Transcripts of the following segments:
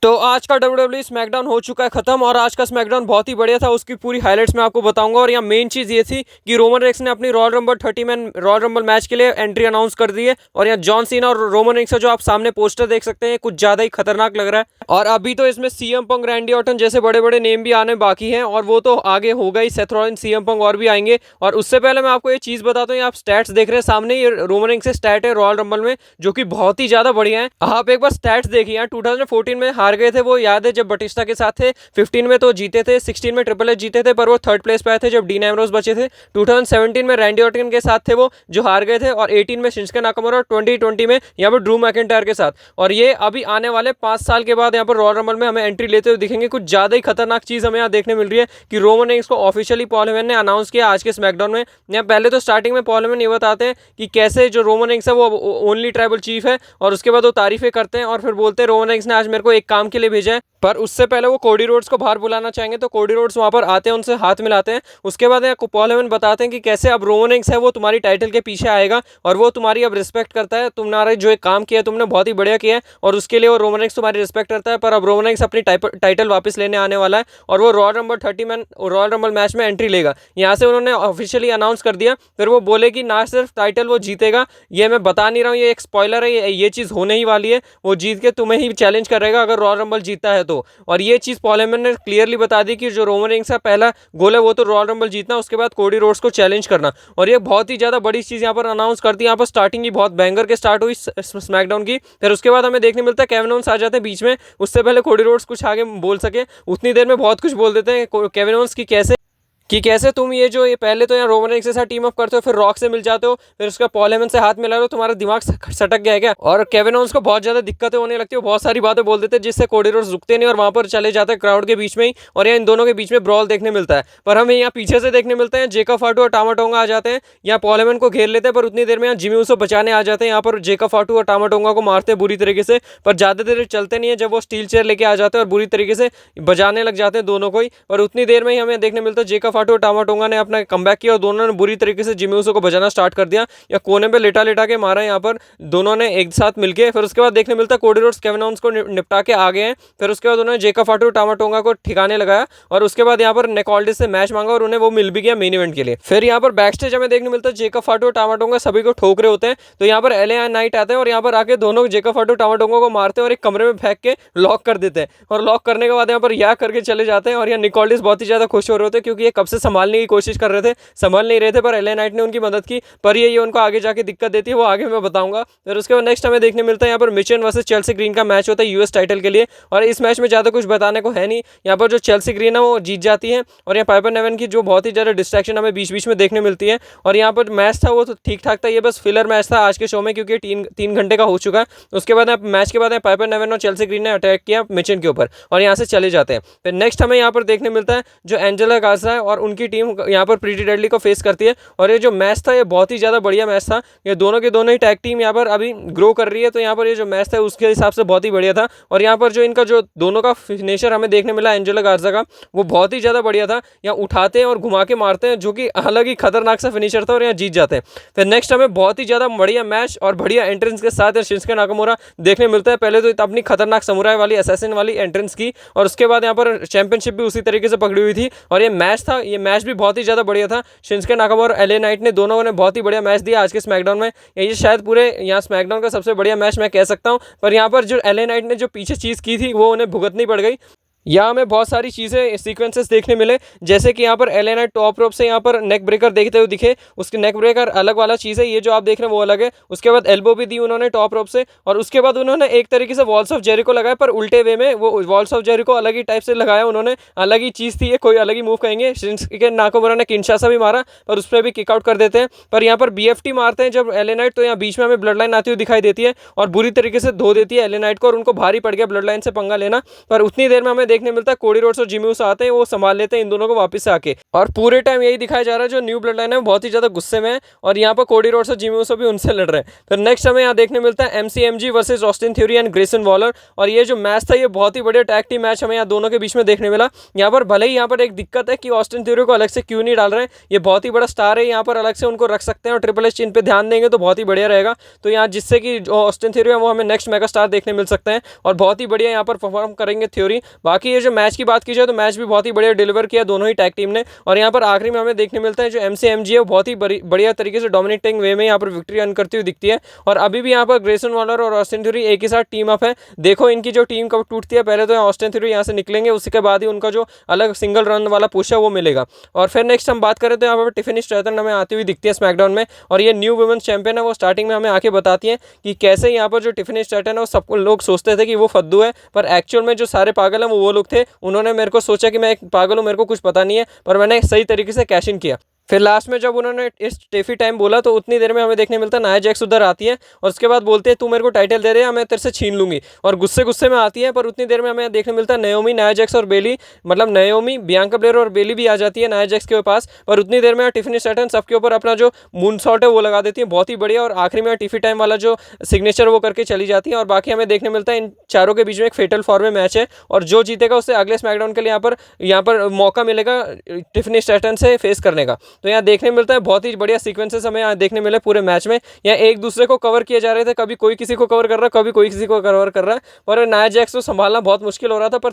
तो आज का WWE स्मैकडाउन हो चुका है खत्म और आज का स्मैकडाउन बहुत ही बढ़िया था। उसकी पूरी हाइलाइट्स मैं आपको बताऊंगा। और यहाँ मेन चीज़ ये थी कि रोमन रेक्स ने अपनी royal rumble 30 man royal rumble match के लिए एंट्री अनाउंस कर दी है। और यहाँ जॉन सीना और रोमन रेक्स का जो आप सामने पोस्टर देख सकते हैं कुछ ज़्यादा ही खतरनाक लग रहा है। और अभी तो इसमें सीएम पंग, रैंडी ऑर्टन जैसे बड़े बड़े नेम भी आने बाकी हैं और वो तो आगे होगा ही। सेथ रॉलिन्स, सीएम पंग और भी आएंगे। और उससे पहले मैं आपको ये चीज़ बताता हूँ, आप स्टैट्स देख रहे हैं सामने, ये रोमन रेक्स से स्टैट है रॉयल रंबल में जो कि बहुत ही ज़्यादा बढ़िया है। आप एक बार स्टैट्स देखिए। 2014 में हार गए थे वो याद है, जब बटिस्टा के साथ थे। 15 में तो जीते थे, 16 में ट्रिपल एच जीते थे पर वो थर्ड प्लेस पे आए थे जब डीन एमरोज बचे थे। 2017 में रैंडी ऑर्टन के साथ थे वो जो हार गए थे। और 18 में शिंस्के नाकामुरा और 2020 में यहाँ पर ड्रू मैकिंटायर के साथ। और ये अभी आने वाले 5 साल के बाद यहाँ पर रॉयल रंबल में हमें एंट्री लेते हुए दिखेंगे। कुछ ज़्यादा ही खतरनाक चीज़ हमें यहाँ देखने मिल रही है कि रोमन रेंस को ऑफिशियली पॉल हेमन ने अनाउंस किया आज के स्मैकडाउन में। यहाँ पहले तो स्टार्टिंग में पॉल हेमन ये बताते हैं कि कैसे जो रोमन रेंस है वो ओनली ट्राइबल चीफ है। और उसके बाद वो तारीफें करते हैं और फिर बोलते हैं रोमन रेंस ने आज मेरे को एक काम के लिए भेजा है। पर उससे पहले वो कोडी रोड्स को बाहर बुलाना चाहेंगे तो कोडी रोड्स वहां पर आते हैं, उनसे हाथ मिलाते हैं। उसके बाद पॉल हेमन बताते हैं कि कैसे अब रोमन रेंस है वो तुम्हारी टाइटल के पीछे आएगा और वो तुम्हारी अब रिस्पेक्ट करता है। तुम्हारा जो एक काम किया तुमने बहुत ही बढ़िया किया है और उसके लिए वो रोमन रेंस तुम्हारी रिस्पेक्ट करता है। पर अब रोमन रेंस अपनी टाइटल वापस लेने आने वाला है और वो royal rumble 30 man royal rumble match में एंट्री लेगा। यहाँ से उन्होंने ऑफिशियली अनाउंस कर दिया। फिर वो बोले कि ना सिर्फ टाइटल वो जीतेगा, ये मैं बता नहीं रहा हूँ, ये एक स्पॉइलर है, ये चीज़ होने ही वाली है। वो जीत के तुम्हें ही चैलेंज करेगा अगर रॉयल रंबल जीतता है तो। और ये चीज़ पॉल हेमन ने क्लियरली बता दी कि जो रोमन रेंस का पहला गोल है वो तो रॉयल रंबल जीतना, उसके बाद कोडी रोड्स को चैलेंज करना। और ये बहुत ही ज़्यादा बड़ी चीज़ यहाँ पर अनाउंस करती है। यहाँ पर स्टार्टिंग ही बहुत बैंगर के स्टार्ट हुई स्मैकडाउन की। फिर उसके बाद हमें देखने मिलता है केविन ओवंस आ जाते हैं बीच में। उससे पहले कोडी रोड्स कुछ आगे बोल सके, उतनी देर में बहुत कुछ बोल देते हैं केविन ओवंस की कैसे तुम ये जो ये पहले तो यहाँ रोमन रेंस के साथ टीम अप करते हो, फिर रॉक से मिल जाते हो, फिर उसका पॉल हेमन से हाथ मिला रहे हो, तुम्हारा दिमाग सटक गया है क्या। और केविन ओवंस को बहुत ज़्यादा दिक्कतें होने लगती है, बहुत सारी बातें बोल देते हैं जिससे कोडी रोड्स रुकते नहीं और वहाँ पर चले जाते हैं क्राउड के बीच में ही। और यहाँ इन दोनों के बीच में ब्रॉल देखने मिलता है। पर हमें यहाँ पीछे से देखने मिलते हैं जेका फाटू और टामा टोंगा आ जाते हैं, यहाँ पॉल हेमन को घेर लेते हैं। पर उतनी देर में यहाँ जिमी ऊसो बचाने आ जाते हैं। यहाँ पर जेका फाटू और टामा टोंगा को मारते हैं बुरी तरीके से, पर ज़्यादा देर चलते नहीं है जब वो स्टील चेयर लेके आ जाते हैं और बुरी तरीके से बजाने लग जाते हैं दोनों को ही। और उतनी देर में ही हमें देखने मिलता है जेका फाटू और टामा टोंगा ने अपना कमबैक किया और दोनों ने बुरी तरीके से जिमी ऊसो को बजाना स्टार्ट कर दिया, या कोने पे लेटा लेटा के मारा यहाँ पर दोनों ने एक साथ मिलके। फिर उसके बाद देखने मिलता है कोडी रोड्स केविन ओवंस को निपटा के आ गए हैं। फिर उसके बाद उन्होंने जेका फाटू टामा टोंगा को ठिकाने लगाया और उसके बाद यहाँ पर निक ऑल्डिस से मैच मांगा और उन्हें वो मिल भी गया मेन इवेंट के लिए। फिर यहाँ पर बैक स्टेज हमें देखने मिलता है जेका फाटू टामा टोंगा सभी को ठोक रहे होते हैं। तो यहाँ पर एलए नाइट आते हैं और यहाँ पर आके दोनों जेका फाटू टामा टोंगा को मारते हैं और एक कमरे में फेंक के लॉक कर देते हैं। और लॉक करने के बाद यहाँ पर या करके चले जाते हैं। और यहाँ निक ऑल्डिस बहुत ही ज्यादा खुश हो रहे होते हैं क्योंकि ये कब से संभालने की कोशिश कर रहे थे, संभल नहीं रहे थे, पर एलए नाइट ने उनकी मदद की। पर ये उनको आगे जाके दिक्कत देती है, वो आगे मैं बताऊंगा। फिर उसके बाद नेक्स्ट हमें देखने मिलता है यहाँ पर मिचन वर्सेस चेल्सी ग्रीन का मैच होता है यूएस टाइटल के लिए। और इस मैच में ज़्यादा कुछ बताने को है नहीं। यहाँ पर जो चेल्सी ग्रीन है वो जीत जाती है और यहाँ पाइपर नेवन की जो बहुत ही ज़्यादा डिस्ट्रैक्शन हमें बीच बीच में देखने मिलती है। और यहाँ पर मैच था वो तो ठीक ठाक था, ये बस फिलर मैच था आज के शो में क्योंकि 3 घंटे का हो चुका है। उसके बाद मैच के बाद पाइपर नेवन और चेल्सी ग्रीन ने अटैक किया मिचन के ऊपर और यहाँ से चले जाते हैं। फिर नेक्स्ट हमें यहाँ पर देखने मिलता है जो एंजेला गार्जा है और उनकी टीम यहाँ पर प्रीटी डेडली को फेस करती है। और ये जो मैच था ये बहुत ही ज़्यादा बढ़िया मैच था। ये दोनों के दोनों ही टैग टीम यहाँ पर अभी ग्रो कर रही है, तो यहाँ पर ये जो मैच था उसके हिसाब से बहुत ही बढ़िया था। और यहाँ पर जो इनका जो दोनों का फिनिशर हमें देखने मिला एंजेला गार्जा का, वो बहुत ही ज़्यादा बढ़िया था। यहाँ उठाते हैं और घुमा के मारते हैं जो कि अलग ही खतरनाक सा फिनिशर था और यहाँ जीत जाते हैं। फिर नेक्स्ट हमें बहुत ही ज़्यादा बढ़िया मैच और बढ़िया एंट्रेंस के साथ शिंस्के नाकामुरा देखने मिलता है। पहले तो अपनी खतरनाक समुराई वाली असैसिन वाली एंट्रेंस की और उसके बाद यहाँ पर चैंपियनशिप भी उसी तरीके से पकड़ी हुई थी। और ये मैच था, ये मैच भी बहुत ही ज़्यादा बढ़िया था। शिंस्के नाकामुरा और एलए नाइट ने दोनों ने बहुत ही बढ़िया मैच दिया आज के स्मैकडाउन में। ये शायद पूरे यहाँ स्मैकडाउन का सबसे बढ़िया मैच मैं कह सकता हूँ। पर यहाँ पर जो एलए नाइट ने जो पीछे चीज़ की थी वो उन्हें भुगतनी पड़ गई। यहाँ हमें बहुत सारी चीज़ें सीक्वेंसेस देखने मिले, जैसे कि यहाँ पर एलए नाइट टॉप रोप से यहाँ पर नेक ब्रेकर देखते हुए दिखे। उसके नेक ब्रेकर अलग वाला चीज़ है, ये जो आप देख रहे हैं वो अलग है। उसके बाद एल्बो भी दी उन्होंने टॉप रोप से और उसके बाद उन्होंने एक तरीके से वॉल्स ऑफ जेरिको लगाया पर उल्टे वे में। वो वॉल्स ऑफ जेरिको अलग ही टाइप से लगाया उन्होंने, अलग ही चीज़ थी ये, कोई अलग ही मूव कहेंगे। शिंस्के नाकामुरा ने किंशासा भी मारा पर उस पर भी किक आउट कर देते हैं। पर यहाँ पर बीएफटी मारते हैं जब एलए नाइट, तो यहाँ बीच में हमें ब्लड लाइन आती हुई दिखाई देती है और बुरी तरीके से धो देती है एलए नाइट को और उनको भारी पड़ गया ब्लड लाइन से पंगा लेना। पर उतनी देर में हमें देखने मिलता है कोडी रोड्स और जिमी ऊसो आते हैं, वो संभाल लेते हैं इन दोनों को वापस से आके। और पूरे टाइम यही दिखाया जा रहा है जो न्यू ब्लड लाइन है बहुत ही ज्यादा गुस्से में है और यहाँ पर कोडी रोड्स और जिमी ऊसो भी उनसे लड़ रहे हैं। फिर नेक्स्ट हमें यहाँ देखने मिलता है MCMG versus Austin Theory and Grayson Waller. और ये जो मैच था ये बहुत ही बढ़िया टैग टीम मैच हमें यहाँ दोनों के बीच में देखने मिला। यहाँ पर भले ही यहाँ पर एक दिक्कत है कि ऑस्टिन थ्योरी को अलग से क्यों नहीं डाल रहे हैं, ये बहुत ही बड़ा स्टार है, यहाँ पर अलग से उनको रख सकते हैं और ट्रिपल एच इन पे ध्यान देंगे तो बहुत ही बढ़िया रहेगा। तो यहाँ जिससे कि जो ऑस्टिन थ्योरी है वो हमें नेक्स्ट मेगा स्टार देखने मिल सकते हैं और बहुत ही बढ़िया यहाँ पर परफॉर्म करेंगे थ्योरी। बाकी ये जो मैच की बात की जाए तो मैच भी बहुत ही बढ़िया डिलीवर किया दोनों ही टैग टीम ने। और यहाँ पर आखिरी में हमें देखने मिलता है जो एमसीएमजी है वो बहुत ही बढ़िया तरीके से डोमिनेटिंग वे में यहाँ पर विक्ट्री अर्न करती हुई दिखती है। और अभी भी यहाँ पर ग्रेसन वॉलर और ऑस्टिन थ्योरी एक ही साथ टीम अप है। देखो इनकी जो टीम कब टूटती है, पहले तो ऑस्टिन थ्योरी यहाँ से निकलेंगे, उसके बाद ही उनका जो अलग सिंगल रन वाला पुश है वो मिलेगा। और फिर नेक्स्ट हम बात करें तो यहाँ पर टिफनी स्ट्रैटन हमें आती हुई दिखती है स्मैकडाउन में और ये न्यू वुमेन्स चैंपियन है। वो स्टार्टिंग में हमें आके बताती है कि कैसे यहाँ पर जो टिफनी स्ट्रैटन है वो सब लोग सोचते थे कि वो फद्दू है, पर एक्चुअल में जो सारे पागल हैं वो लोग थे। उन्होंने मेरे को सोचा कि मैं एक पागल हूँ, मेरे को कुछ पता नहीं है, पर मैंने सही तरीके से कैश इन किया। फिर लास्ट में जब उन्होंने इस टेफी टाइम बोला तो उतनी देर में हमें देखने मिलता है नाया जैक्स उधर आती है और उसके बाद बोलते हैं तू मेरे को टाइटल दे रहे हैं, मैं तेरे से छीन लूंगी। और गुस्से गुस्से में आती है, पर उतनी देर में हमें देखने मिलता है नाओमी, नाया जैक्स और बेली, मतलब नाओमी, बियांका ब्लेयर और बेली भी आ जाती है नाया जैक्स के पास। पर उतनी देर में टिफनी स्ट्रैटन सबके ऊपर अपना जो मून शॉट है वो लगा देती है, बहुत ही बढ़िया। और आखिरी में टिफी टाइम वाला जो सिग्नेचर वो करके चली जाती है। और बाकी हमें देखने मिलता है इन चारों के बीच में एक फेटल फॉर में मैच है और जो जीतेगा उससे अगले स्मैकडाउन के लिए यहाँ पर मौका मिलेगा टिफनी स्ट्रैटन से फेस करने का। तो यहाँ देखने मिलता है बहुत ही बढ़िया सीक्वेंसेस हमें यहाँ देखने मिले पूरे मैच में। यहाँ एक दूसरे को कवर किए जा रहे थे, कभी कोई किसी को कवर कर रहा है, कभी कोई किसी को कवर कर रहा है। पर नाया जैक्स को संभालना बहुत मुश्किल हो रहा था, पर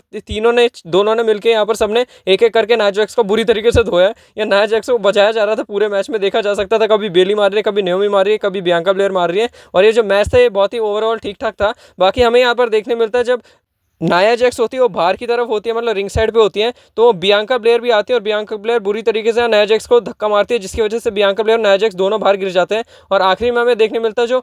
दोनों ने मिलकर यहाँ पर सबने एक एक करके नाया जैक्स को बुरी तरीके से धोया। या नाया जैक्स को बचाया जा रहा था पूरे मैच में, देखा जा सकता था कभी बेली मार रही है, कभी नाओमी मार रही है, कभी बियांका ब्लेयर मार रही है। और ये जो मैच था ये बहुत ही ओवरऑल ठीक ठाक था। बाकी हमें यहाँ पर देखने मिलता है जब नाया जैक्स होती है वो बाहर की तरफ होती है, मतलब रिंग साइड पे होती है, तो बियांका ब्लेयर भी आती है और बियांका ब्लेयर बुरी तरीके से नाया जैक्स को धक्का मारती है, जिसकी वजह से बियांका ब्लेयर और नाया जैक्स दोनों बाहर गिर जाते हैं। और आखिरी में हमें देखने मिलता है जो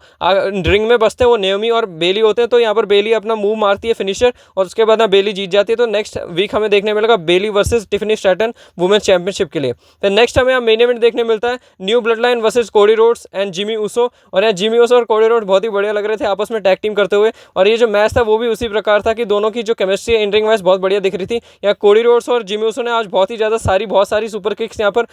रिंग में बसते हैं वो नाओमी और बेली होते हैं। तो यहाँ पर बेली अपना मूव मारती है फिनिशर और उसके बाद बेली जीत जाती है। तो नेक्स्ट वीक हमें देखने मिलेगा Bayley versus Tiffany Stratton women's championship के लिए। तो नेक्स्ट हमें यहाँ मेन इवेंट देखने मिलता है new blood line versus Cody Rhodes and Jimmy Uso. और यहाँ जिमी ऊसो और कोडी रोड्स बहुत ही बढ़िया लग रहे थे आपस में टैग टीम करते हुए। और ये जो मैच था वो भी उसी प्रकार था कि दोनों की जो केमिस्ट्री इन रिंग मैच बहुत बढ़िया दिख रही थी। यहाँ कोडी रोड्स और जिमी ऊसो ने आज बहुत सारी सुपर किक्स यहाँ पर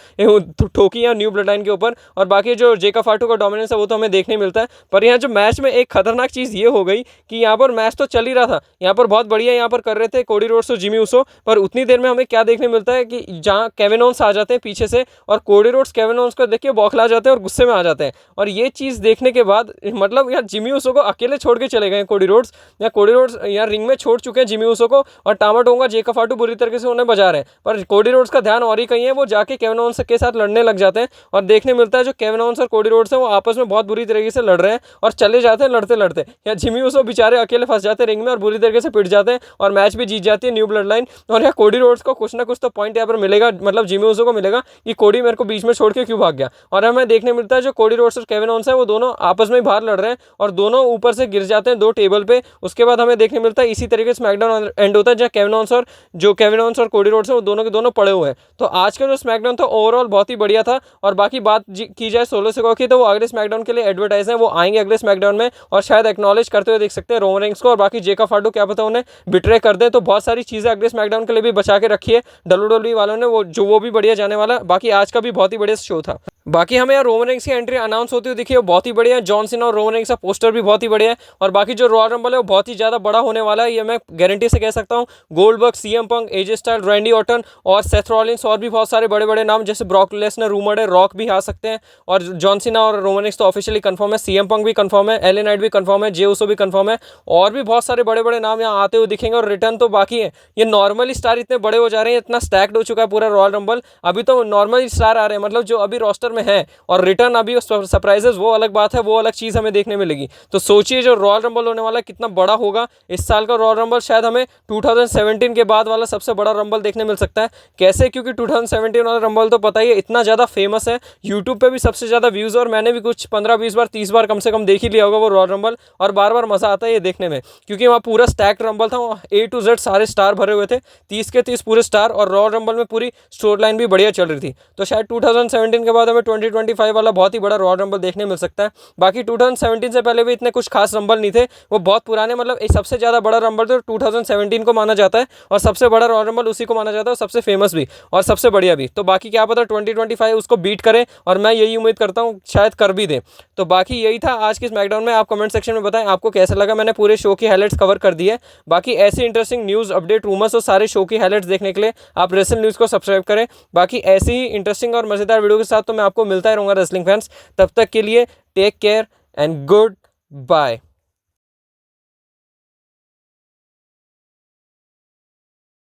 ठोकी है न्यू ब्लड लाइन के ऊपर। और बाकी जो जेका फाटू का डोमिनेंस है वो तो हमें देखने मिलता है। पर यहाँ जो मैच में एक खतरनाक चीज़ ये हो गई कि यहाँ पर मैच तो चल ही रहा था, यहाँ पर बहुत बढ़िया यहाँ पर कर रहे थे कोडी रोड्स और जिमी ऊसो, पर उतनी देर में हमें क्या देखने मिलता है कि जहाँ केविन ओन्स आ जाते हैं पीछे से और कोडी रोड्स केविन ओन्स को देख के बौखला जाते हैं और गुस्से में आ जाते हैं। और ये चीज़ देखने के बाद मतलब यार जिमी ऊसो को अकेले छोड़ के चले गए कोडी रोड्स। यहाँ रिंग में छोड़ चुके हैं जिमी ऊसो को और टामा टोंगा जेका फाटू बुरी तरीके से उन्हें बजा रहे हैं। पर कोडी रोड्स का ध्यान और ही कहीं है, वो जाके केविन ओन्स के साथ लड़ने लग जाते हैं। और देखने मिलता है जो केविन ओन्स और कोडी रोड्स हैं वो आपस में बहुत बुरी तरीके से लड़ रहे हैं और चले जाते हैं लड़ते लड़ते। या जिमी ऊसो बेचारे अकेले फंस जाते हैं रिंग में और बुरी तरीके से पिट जाते हैं और मैच भी जीत जाती है न्यू ब्लड लाइन। और यहाँ कोडी रोड्स को कुछ ना कुछ तो पॉइंट यहाँ पर मिलेगा, मतलब जिमी ऊसो को मिलेगा कि कोडी मेरे को बीच में छोड़ के क्यों भाग गया। और हमें देखने मिलता है जो कोडी रोड्स और केविन ओन्स है वो दोनों आपस में बाहर लड़ रहे हैं और दोनों ऊपर से गिर जाते हैं दो टेबल पे। उसके बाद हमें देखने मिलता है इसी तरीके से स्मैकडाउन एंड होता है जहाँ केविन ओन्स और कोडी रोड्स हैं वो दोनों के दोनों पड़े हुए हैं। तो आज का जो स्मैकडाउन था ओवरऑल बहुत ही बढ़िया था। और बाकी बात की जाए सोलो सिकोआ की तो वो अगले स्मैकडाउन के लिए एडवर्टाइज हैं, वो आएंगे अगले स्मैकडाउन में और शायद एक्नॉलेज करते हुए देख सकते हैं रोमन रेंस को। और बाकी जेका फाटू क्या पता उन्हें बिट्रे कर दे। तो बहुत सारी चीज़ें अगले स्मैकडाउन के लिए भी बचा के रखी है WWE वालों ने, वो भी बढ़िया जाने वाला। बाकी आज का भी बहुत ही बढ़िया शो था। बाकी हमें यार रोमन रेंस की एंट्री अनाउंस होती हुई दिखी है, बहुत ही बढ़िया है। जॉन सीना और रोमन रेंस का पोस्टर भी बहुत ही बढ़िया है। और बाकी जो रॉयल रंबल है वो बहुत ही ज़्यादा बड़ा होने वाला है, ये मैं गारंटी से कह सकता हूँ। गोल्डबर्ग, सीएम पंक, एजे स्टाइल, रैंडी ऑर्टन और सेथ रॉलिंस और भी बहुत सारे बड़े बड़े नाम जैसे ब्रॉक लेसनर रूमर्ड है, रॉक भी आ सकते हैं। और जॉन सीना और रोमन रेंस तो ऑफिशियली कंफर्म है, सीएम पंक भी कंफर्म है, एले नाइट भी कंफर्म है, जे ऊसो भी कंफर्म है और भी बहुत सारे बड़े बड़े नाम यहाँ आते हुए दिखेंगे। और रिटर्न तो बाकी है, ये नॉर्मली स्टार इतने बड़े हो जा रहे हैं, इतना स्टैक्ड हो चुका है पूरा रॉयल रंबल। अभी तो नॉर्मल स्टार आ रहे हैं, मतलब जो अभी रोस्टर में है। और रिटर्न अभी सरप्राइजेस वो अलग बात है, वो अलग चीज़ हमें देखने मिलेगी। तो सोचिए जो रॉयल रंबल होने वाला कितना बड़ा होगा। इस साल का रॉयल रंबल शायद हमें 2017 के बाद वाला सबसे बड़ा रंबल देखने मिल सकता है। कैसे? क्योंकि 2017 वाला रंबल तो पता ही है इतना ज़्यादा फेमस है, यूट्यूब पे भी सबसे ज़्यादा व्यूज़, और मैंने भी कुछ 15-20 बार 30 बार कम से कम देख ही लिया होगा वो रॉयल रंबल। और बार बार मज़ा आता है ये देखने में, क्योंकि वहाँ पूरा स्टैक्ड रंबल था, वहाँ A to Z सारे स्टार भरे हुए थे, 30 के 30 पूरे स्टार। और रॉयल रंबल में पूरी स्टोरी लाइन भी बढ़िया चल रही थी। तो शायद 2017 के बाद हमें 2025 वाला बहुत ही बड़ा रॉयल रंबल देखने मिल सकता है। बाकी 2017 से पहले भी इतने कुछ खास रंबल नहीं थे, वो बहुत पुराने, मतलब सबसे ज़्यादा बड़ा रंबल तो रंबल 2017 को माना जाता है और सबसे बड़ा रॉयल रंबल उसी को माना जाता है और सबसे फेमस भी और सबसे बढ़िया भी। तो बाकी क्या पता 2025 उसको बीट करे और मैं यही उम्मीद करता हूँ शायद कर भी दे। तो बाकी यही था आज की स्मैकडाउन में। आप कमेंट सेक्शन में बताएं आपको कैसा लगा। मैंने पूरे शो की हाइलाइट्स कवर कर दी है। बाकी ऐसी इंटरेस्टिंग न्यूज़ अपडेट रूमर्स और सारे शो की हाइलाइट्स देखने के लिए आप रेसल न्यूज़ को सब्सक्राइब करें। बाकी ऐसी ही इंटरेस्टिंग और मज़ेदार वीडियो के साथ तो मैं आपको मिलता ही रहूँगा रेसलिंग फैंस। तब तक के लिए take care and good bye.